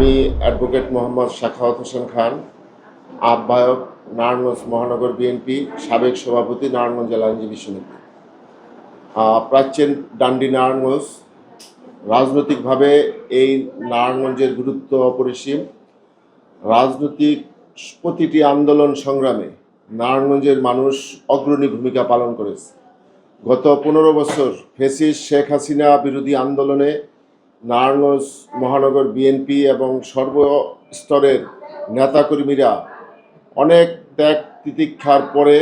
আমি অ্যাডভোকেট মোহাম্মদ সাখাওয়াত হোসেন খান, আহ্বায়ক নারায়ণগঞ্জ মহানগর বিএনপি, সাবেক সভাপতি নারায়ণগঞ্জ জেলা আইনজীবী সমিতি। প্রাচীন ডান্ডি নারায়ণগঞ্জ। রাজনৈতিকভাবে এই নারায়ণগঞ্জের গুরুত্ব অপরিসীম। রাজনৈতিক প্রতিটি আন্দোলন সংগ্রামে নারায়ণগঞ্জের মানুষ অগ্রণী ভূমিকা পালন করেছে। গত 15 বছর ফ্যাসিস্ট শেখ হাসিনা বিরোধী আন্দোলনে নারায়ণগঞ্জ মহানগর বিএনপি এবং সর্বস্তরের নেতাকর্মীরা অনেক ত্যাগ তিতিক্ষার পরে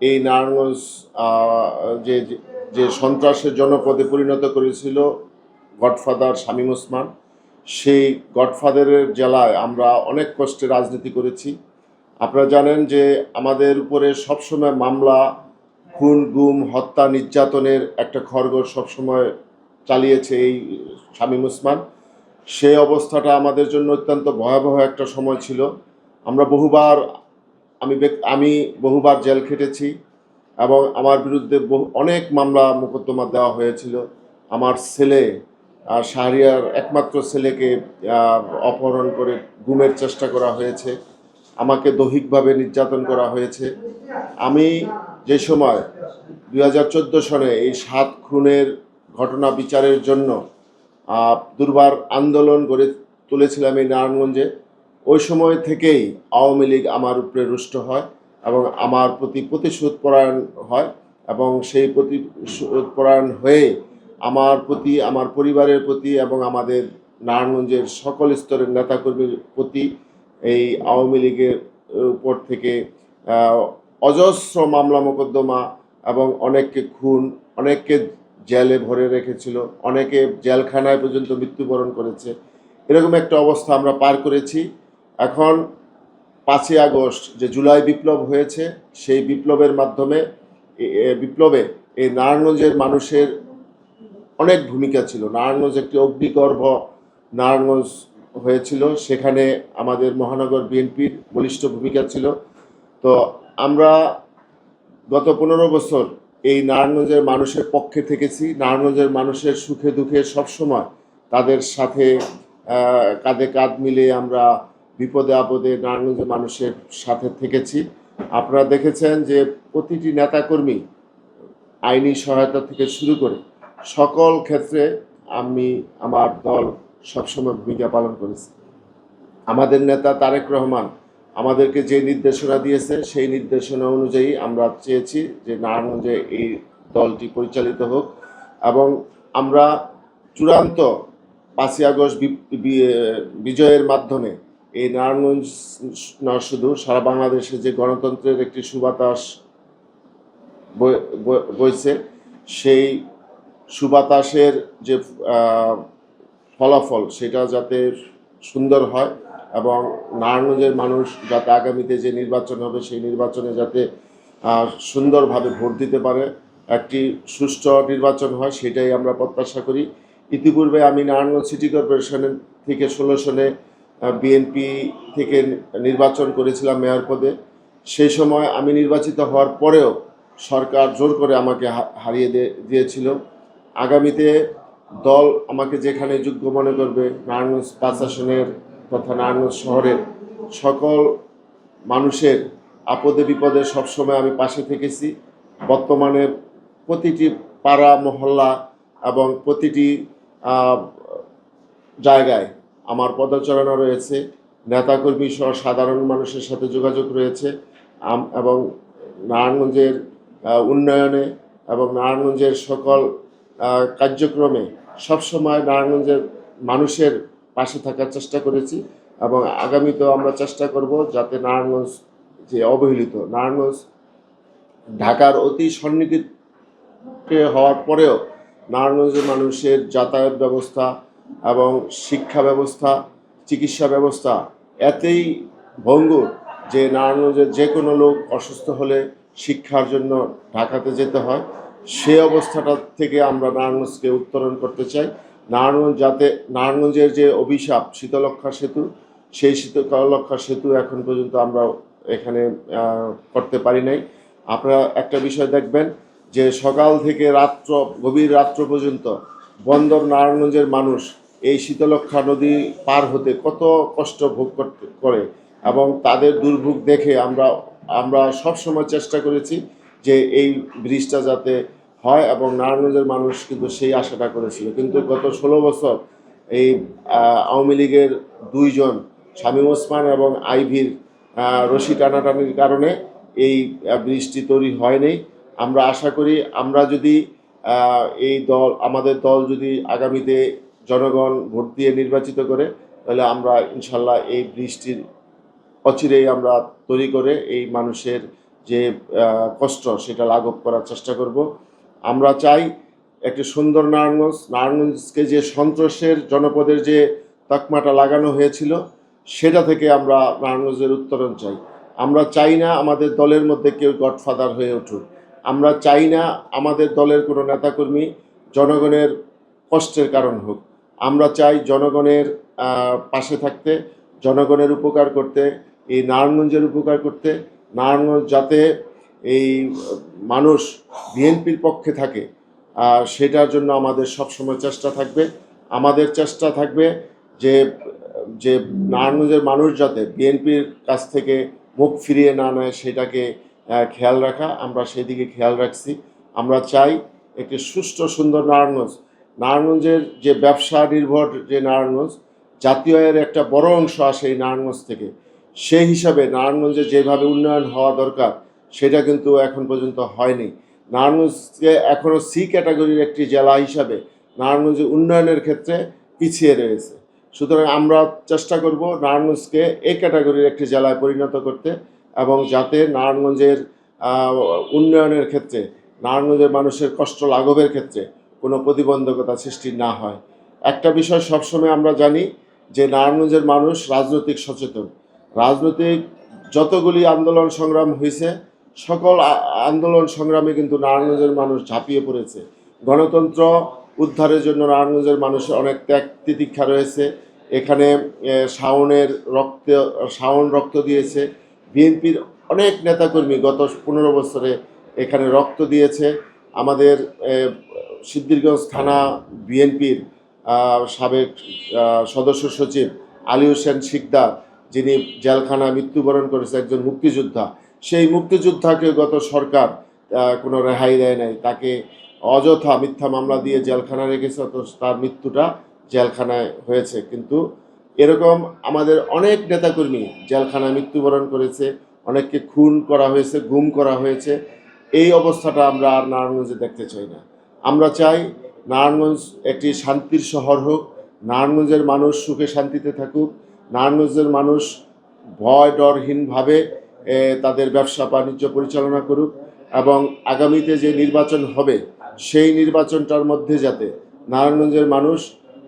এই নারায়ণগঞ্জ যে যে সন্ত্রাসের জনপদে পরিণত করেছিল গডফাদার শামীম ওসমান, সেই গডফাদারের জেলায় আমরা অনেক কষ্টে রাজনীতি করেছি। আপনারা জানেন যে আমাদের উপরে সবসময় মামলা, খুন, গুম, হত্যা, নির্যাতনের একটা খড়গড় সবসময় চালিয়েছে এই শামীম ওসমান। সেই অবস্থাটা আমাদের জন্য অত্যন্ত ভয়াবহ একটা সময় ছিল। আমরা আমি বহুবার জেল খেটেছি এবং আমার বিরুদ্ধে অনেক মামলা মোকদ্দমা দেওয়া হয়েছিল। আমার ছেলে শাহরিয়ার একমাত্র ছেলেকে অপহরণ করে গুমের চেষ্টা করা হয়েছে, আমাকে দৈহিকভাবে নির্যাতন করা হয়েছে। আমি যে সময় 2014 সনে এই 7 খুনের ঘটনা বিচারের জন্য দুর্বার আন্দোলন গড়ে তুলেছিলাম এই নারায়ণগঞ্জে, ওই সময় থেকেই আওয়ামী লীগ আমার উপরে রুষ্ট হয় এবং আমার প্রতি প্রতিশোধ পরায়ণ হয় এবং সেই প্রতিশোধ পরায়ণ হয়ে আমার প্রতি, আমার পরিবারের প্রতি এবং আমাদের নারায়ণগঞ্জের সকল স্তরের নেতাকর্মীর প্রতি এই আওয়ামী লীগের উপর থেকে অজস্র মামলা মোকদ্দমা এবং অনেককে খুন, অনেককে জেলে ভরে রেখেছিল, অনেকে জেলখানায় পর্যন্ত মৃত্যুবরণ করেছে। এরকম একটা অবস্থা আমরা পার করেছি। এখন 5ই আগস্ট যে জুলাই বিপ্লব হয়েছে, সেই বিপ্লবের মাধ্যমে বিপ্লবে এই নারায়ণগঞ্জের মানুষের অনেক ভূমিকা ছিল। নারায়ণগঞ্জ একটি অগ্নিগর্ভ নারায়ণগঞ্জ হয়েছিল, সেখানে আমাদের মহানগর বিএনপির বলিষ্ঠ ভূমিকা ছিল। তো আমরা গত 15 বছর এই নারায়ণগঞ্জের মানুষের পক্ষে থেকেছি। নারায়ণগঞ্জের মানুষের সুখে দুঃখে সবসময় তাদের সাথে কাঁধে কাঁধ মিলে আমরা বিপদে আপদে নারায়ণগঞ্জের মানুষের সাথে থেকেছি। আপনারা দেখেছেন যে প্রতিটি নেতাকর্মী আইনি সহায়তা থেকে শুরু করে সকল ক্ষেত্রে আমার দল সবসময় ভূমিকা পালন করেছে। আমাদের নেতা তারেক রহমান আমাদেরকে যে নির্দেশনা দিয়েছে, সেই নির্দেশনা অনুযায়ী আমরা চেয়েছি যে নারায়ণগঞ্জে এই দলটি পরিচালিত হোক এবং আমরা চূড়ান্ত 5ই আগস্ট বিজয়ের মাধ্যমে এই নারায়ণগঞ্জ না শুধু সারা বাংলাদেশে যে গণতন্ত্রের একটি সুবাতাস বইছে, সেই সুবাতাসের যে ফলাফল সেটা যাতে সুন্দর হয় এবং নারায়ণগঞ্জের মানুষ যাতে আগামীতে যে নির্বাচন হবে সেই নির্বাচনে যাতে সুন্দরভাবে ভোট দিতে পারে, একটি সুষ্ঠু নির্বাচন হয়, সেটাই আমরা প্রত্যাশা করি। ইতিপূর্বে আমি নারায়ণগঞ্জ সিটি কর্পোরেশনের থেকে 16 সনে বিএনপি থেকে নির্বাচন করেছিলাম মেয়র পদে। সেই সময় আমি নির্বাচিত হওয়ার পরেও সরকার জোর করে আমাকে হারিয়ে দিয়েছিল। আগামীতে দল আমাকে যেখানে যোগ্য মনে করবে, নারায়ণগঞ্জ 5 আসনের তথা নারায়ণগঞ্জ শহরের সকল মানুষের আপদে বিপদে সবসময় আমি পাশে থেকেছি। বর্তমানে প্রতিটি পাড়া মহল্লা এবং প্রতিটি জায়গায় আমার পদচারণা রয়েছে, নেতাকর্মী সহ সাধারণ মানুষের সাথে যোগাযোগ রয়েছে এবং নারায়ণগঞ্জের উন্নয়নে এবং নারায়ণগঞ্জের সকল কার্যক্রমে সবসময় নারায়ণগঞ্জের মানুষের পাশে থাকার চেষ্টা করেছি এবং আগামীতেও আমরা চেষ্টা করব যাতে নারায়ণগঞ্জ যে অবহেলিত, নারায়ণগঞ্জ ঢাকার অতি সন্নিহিত হওয়ার পরেও নারায়ণগঞ্জের মানুষের যাতায়াত ব্যবস্থা এবং শিক্ষা ব্যবস্থা, চিকিৎসা ব্যবস্থা এতেই ভঙ্গুর যে নারায়ণগঞ্জের যে কোনো লোক অসুস্থ হলে শিক্ষার জন্য ঢাকাতে যেতে হয়। সে অবস্থাটা থেকে আমরা নারায়ণগঞ্জকে উত্তরণ করতে চাই। নারায়ণগঞ্জের যে অভিশাপ শীতলক্ষ্যা সেতু, সেই শীতলক্ষ্যা সেতু এখন পর্যন্ত আমরা এখানে করতে পারি নাই। আপনারা একটা বিষয় দেখবেন যে সকাল থেকে গভীর রাত্র পর্যন্ত বন্দর নারায়ণগঞ্জের মানুষ এই শীতলক্ষ্যা নদী পার হতে কত কষ্ট ভোগ করে, এবং তাদের দুর্ভোগ দেখে আমরা আমরা সবসময় চেষ্টা করেছি যে এই ব্রিজটা যাতে হয়, এবং নারায়ণগঞ্জের মানুষ কিন্তু সেই আশাটা করেছিল। কিন্তু গত 16 বছর এই আওয়ামী লীগের দুইজন শামীম ওসমান এবং আইভীর রশি টানাটানির কারণে এই ব্রিজটি তৈরি হয়নি। আমরা আশা করি আমরা যদি এই দল, আমাদের দল যদি আগামীতে জনগণ ভোট দিয়ে নির্বাচিত করে, তাহলে আমরা ইনশাল্লাহ এই ব্রিজটির অচিরেই আমরা তৈরি করে এই মানুষের যে কষ্ট সেটা লাঘব করার চেষ্টা করব। আমরা চাই একটি সুন্দর নারায়ণগঞ্জকে যে সন্ত্রাসের জনপদের যে তকমাটা লাগানো হয়েছিল সেটা থেকে আমরা নারায়ণগঞ্জের উত্তরণ চাই। আমরা চাই না আমাদের দলের মধ্যে কেউ গডফাদার হয়ে উঠুক। আমরা চাই না আমাদের দলের কোনো নেতাকর্মী জনগণের কষ্টের কারণ হোক। আমরা চাই জনগণের পাশে থাকতে, জনগণের উপকার করতে, এই নারায়ণগঞ্জের উপকার করতে। নারায়ণগঞ্জ যাতে এই মানুষ বিএনপির পক্ষে থাকে, সেটার জন্য আমাদের সবসময় চেষ্টা থাকবে। আমাদের চেষ্টা থাকবে যে যে নারায়ণগঞ্জের মানুষ যাতে বিএনপির কাছ থেকে মুখ ফিরিয়ে না নেয় সেটাকে খেয়াল রাখা। আমরা সেদিকে খেয়াল রাখছি। আমরা চাই একটি সুষ্ঠু সুন্দর নারায়ণগঞ্জের যে ব্যবসা নির্ভর যে নারায়ণগঞ্জ, জাতীয় আয়ের একটা বড় অংশ আসে এই নারায়ণগঞ্জ থেকে। সেই হিসাবে নারায়ণগঞ্জে যেভাবে উন্নয়ন হওয়া দরকার সেটা কিন্তু এখন পর্যন্ত হয়নি। নারায়ণগঞ্জকে এখনও সি ক্যাটাগরির একটি জেলা হিসাবে নারায়ণগঞ্জের উন্নয়নের ক্ষেত্রে পিছিয়ে রয়েছে। সুতরাং আমরা চেষ্টা করব নারায়ণগঞ্জকে এ ক্যাটাগরির একটি জেলায় পরিণত করতে, এবং যাতে নারায়ণগঞ্জের উন্নয়নের ক্ষেত্রে, নারায়ণগঞ্জের মানুষের কষ্ট লাঘবের ক্ষেত্রে কোনো প্রতিবন্ধকতা সৃষ্টি না হয়। একটা বিষয় সবসময় আমরা জানি যে নারায়ণগঞ্জের মানুষ রাজনৈতিক সচেতন। রাজনৈতিক যতগুলি আন্দোলন সংগ্রাম হয়েছে সকল আন্দোলন সংগ্রামে কিন্তু নারায়ণগঞ্জের মানুষ ঝাঁপিয়ে পড়েছে। গণতন্ত্র উদ্ধারের জন্য নারায়ণগঞ্জের মানুষের অনেক ত্যাগ তিতিক্ষা রয়েছে। এখানে শাওন রক্ত দিয়েছে। বিএনপির অনেক নেতাকর্মী গত 15 বছরে এখানে রক্ত দিয়েছে। আমাদের সিদ্ধিরগঞ্জ থানা বিএনপির সাবেক সদস্য সচিব আলী হোসেন শিকদার, যিনি জেলখানায় মৃত্যুবরণ করেছে, একজন মুক্তিযোদ্ধা, সেই মুক্তিযোদ্ধাকে গত সরকার কোনো রেহাই দেয় নাই। তাকে অযথা মিথ্যা মামলা দিয়ে জেলখানায় রেখেছে, অথচ তার মৃত্যুটা জেলখানায় হয়েছে। কিন্তু এরকম আমাদের অনেক নেতাকর্মী জেলখানায় মৃত্যুবরণ করেছে, অনেককে খুন করা হয়েছে, গুম করা হয়েছে। এই অবস্থাটা আমরা আর নারায়ণগঞ্জে দেখতে চাই না। আমরা চাই নারায়ণগঞ্জ একটি শান্তির শহর হোক, নারায়ণগঞ্জের মানুষ সুখে শান্তিতে থাকুক, নারায়ণগঞ্জের মানুষ ভয় ডরহীনভাবে তাদের ব্যবসা বাণিজ্য পরিচালনা করুক, এবং আগামীতে যে নির্বাচন হবে সেই নির্বাচনটার মধ্যে যাতে নারায়ণগঞ্জের মানুষ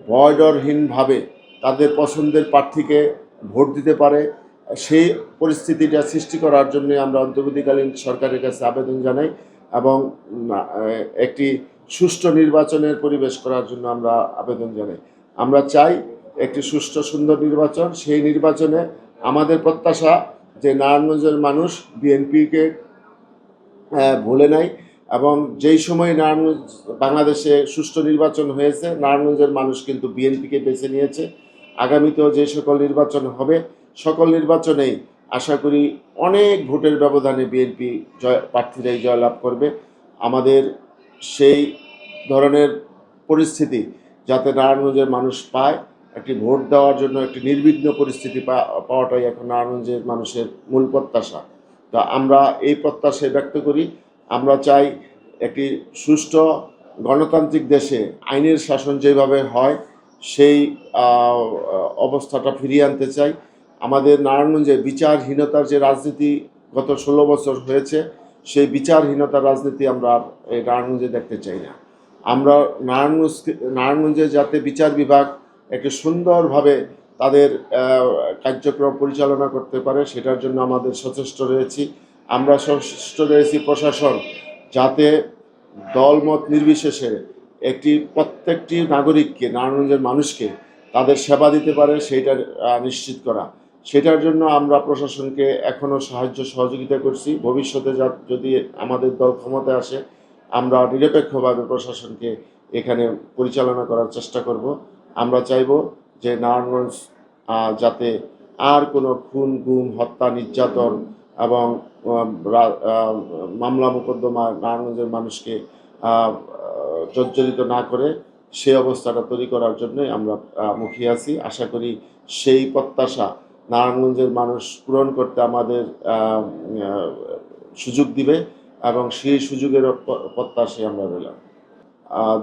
ভয় ডরহীনভাবে তাদের পছন্দের প্রার্থীকে ভোট দিতে পারে, সেই পরিস্থিতিটা সৃষ্টি করার জন্য আমরা অন্তর্বর্তীকালীন সরকারের কাছে আবেদন জানাই, এবং একটি সুষ্ঠু নির্বাচনের পরিবেশ করার জন্য আমরা আবেদন জানাই। আমরা চাই একটি সুষ্ঠু সুন্দর নির্বাচন। সেই নির্বাচনে আমাদের প্রত্যাশা যে নারায়ণগঞ্জের মানুষ বিএনপিকে ভুলে নাই, এবং যেই সময় নারায়ণগঞ্জ বাংলাদেশে সুষ্ঠু নির্বাচন হয়েছে নারায়ণগঞ্জের মানুষ কিন্তু বিএনপিকে বেছে নিয়েছে। আগামীতেও যে সকল নির্বাচন হবে সকল নির্বাচনেই আশা করি অনেক ভোটের ব্যবধানে বিএনপি প্রার্থীরাই জয়লাভ করবে। আমাদের সেই ধরনের পরিস্থিতি যাতে নারায়ণগঞ্জের মানুষ পায়, একটি ভোট দেওয়ার জন্য একটি নির্বিঘ্ন পরিস্থিতি পাওয়াটাই এখন নারায়ণগঞ্জের মানুষের মূল প্রত্যাশা। তো আমরা এই প্রত্যাশা ব্যক্ত করি। আমরা চাই একটি সুষ্ঠু গণতান্ত্রিক দেশে আইনের শাসন যেভাবে হয় সেই অবস্থাটা ফিরিয়ে আনতে চাই। আমাদের নারায়ণগঞ্জে বিচারহীনতার যে রাজনীতি গত 16 বছর হয়েছে, সেই বিচারহীনতার রাজনীতি আমরা এই নারায়ণগঞ্জে দেখতে চাই না। আমরা নারায়ণগঞ্জে যাতে বিচার বিভাগ একটি সুন্দরভাবে তাদের কার্যক্রম পরিচালনা করতে পারে সেটার জন্য আমাদের সচেষ্ট রয়েছি। আমরা সচেষ্ট রয়েছি প্রশাসন যাতে দলমত নির্বিশেষে প্রত্যেকটি নাগরিককে, নারায়ণগঞ্জের মানুষকে তাদের সেবা দিতে পারে সেইটা নিশ্চিত করা। সেটার জন্য আমরা প্রশাসনকে এখনও সাহায্য সহযোগিতা করছি। ভবিষ্যতে যদি আমাদের দল ক্ষমতায় আসে আমরা নিরপেক্ষভাবে প্রশাসনকে এখানে পরিচালনা করার চেষ্টা করব। আমরা চাইব যে নারায়ণগঞ্জ যাতে আর কোনো খুন, গুম, হত্যা, নির্যাতন এবং মামলা মোকদ্দমা নারায়ণগঞ্জের মানুষকে জর্জরিত না করে সেই অবস্থাটা তৈরি করার জন্যই আমরা মুখিয়ে আছি। আশা করি সেই প্রত্যাশা নারায়ণগঞ্জের মানুষ পূরণ করতে আমাদের সুযোগ দিবে এবং সেই সুযোগের প্রত্যাশায় আমরা রইলাম।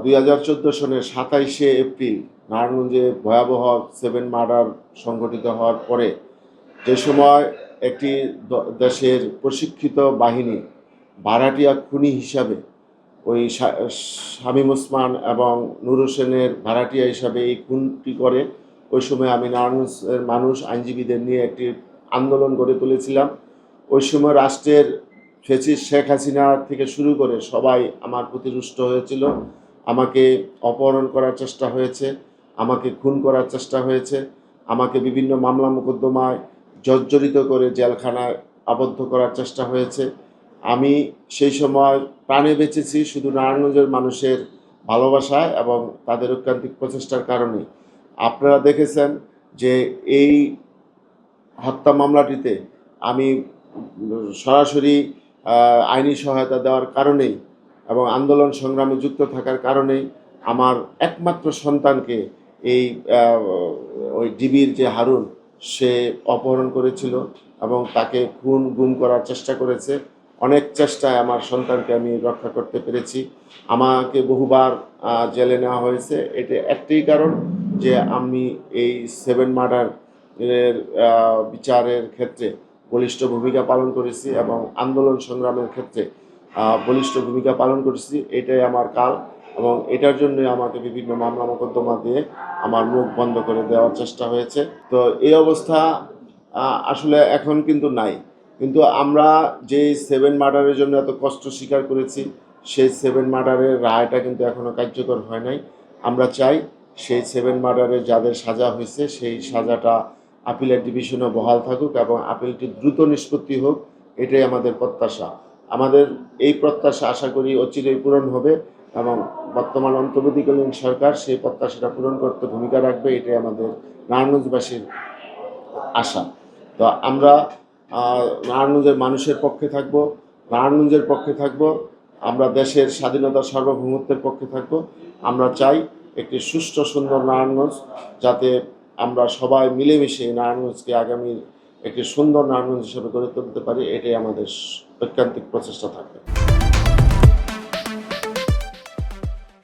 2014 সনের 27শে এপ্রিল নারায়ণগঞ্জে ভয়াবহ 7 মার্ডার সংঘটিত হওয়ার পরে যে সময় একটি দেশের প্রশিক্ষিত বাহিনী ভাড়াটিয়া খুনি হিসাবে ওই শামীম ওসমান এবং নূর হোসেনের ভাড়াটিয়া হিসাবে এই খুনটি করে, ওই সময় আমি নারায়ণগঞ্জের মানুষ আইনজীবীদের নিয়ে একটি আন্দোলন গড়ে তুলেছিলাম। ওই সময় রাষ্ট্রের ফ্যাসিস্ট শেখ হাসিনা থেকে শুরু করে সবাই আমার প্রতি রুষ্ট হয়েছিল। আমাকে অপহরণ করার চেষ্টা হয়েছে, আমাকে খুন করার চেষ্টা হয়েছে, আমাকে বিভিন্ন মামলা মোকদ্দমায় জর্জরিত করে জেলখানায় আবদ্ধ করার চেষ্টা হয়েছে। আমি সেই সময় প্রাণে বেঁচেছি শুধু নারায়ণগঞ্জের মানুষের ভালোবাসায় এবং তাদের ঐকান্তিক প্রচেষ্টার কারণেই। আপনারা দেখেছেন যে এই হত্যা মামলাটিতে আমি সরাসরি আইনি সহায়তা দেওয়ার কারণেই এবং আন্দোলন সংগ্রামে যুক্ত থাকার কারণেই আমার একমাত্র সন্তানকে এই ওই ডিবির যে হারুন সে অপহরণ করেছিল এবং তাকে খুন গুম করার চেষ্টা করেছে। অনেক চেষ্টায় আমার সন্তানকে আমি রক্ষা করতে পেরেছি। আমাকে বহুবার জেলে নেওয়া হয়েছে। এটা একটাই কারণ যে আমি এই 7 মার্ডারের বিচারের ক্ষেত্রে বলিষ্ঠ ভূমিকা পালন করেছি এবং আন্দোলন সংগ্রামের ক্ষেত্রে বলিষ্ঠ ভূমিকা পালন করেছি। এটাই আমার কাল এবং এটার জন্যই আমাকে বিভিন্ন মামলা মোকদ্দমা দিয়ে আমার মুখ বন্ধ করে দেওয়ার চেষ্টা হয়েছে। তো এই অবস্থা আসলে এখন কিন্তু নাই, কিন্তু আমরা যে 7 মার্ডারের জন্য এত কষ্ট স্বীকার করেছি সেই 7 মার্ডারের রায়টা কিন্তু এখনও কার্যকর হয় নাই। আমরা চাই সেই 7 মার্ডারে যাদের সাজা হয়েছে সেই সাজাটা আপিলের ডিভিশনে বহাল থাকুক এবং আপিলটি দ্রুত নিষ্পত্তি হোক, এটাই আমাদের প্রত্যাশা। আমাদের এই প্রত্যাশা আশা করি অচিরেই পূরণ হবে এবং বর্তমান অন্তর্বর্তীকালীন সরকার সেই প্রত্যাশাটা পূরণ করতে ভূমিকা রাখবে, এটাই আমাদের নারায়ণগঞ্জবাসীর আশা। তো আমরা নারায়ণগঞ্জের মানুষের পক্ষে থাকব, নারায়ণগঞ্জের পক্ষে থাকব, আমরা দেশের স্বাধীনতা সার্বভৌমত্বের পক্ষে থাকব। আমরা চাই একটি সুষ্ঠু সুন্দর নারায়ণগঞ্জ, যাতে আমরা সবাই মিলেমিশে নারায়ণগঞ্জকে আগামীর একটি সুন্দর নারায়ণগঞ্জ হিসেবে গড়ে তুলতে পারি, এটাই আমাদের ঐকান্তিক প্রচেষ্টা থাকবে।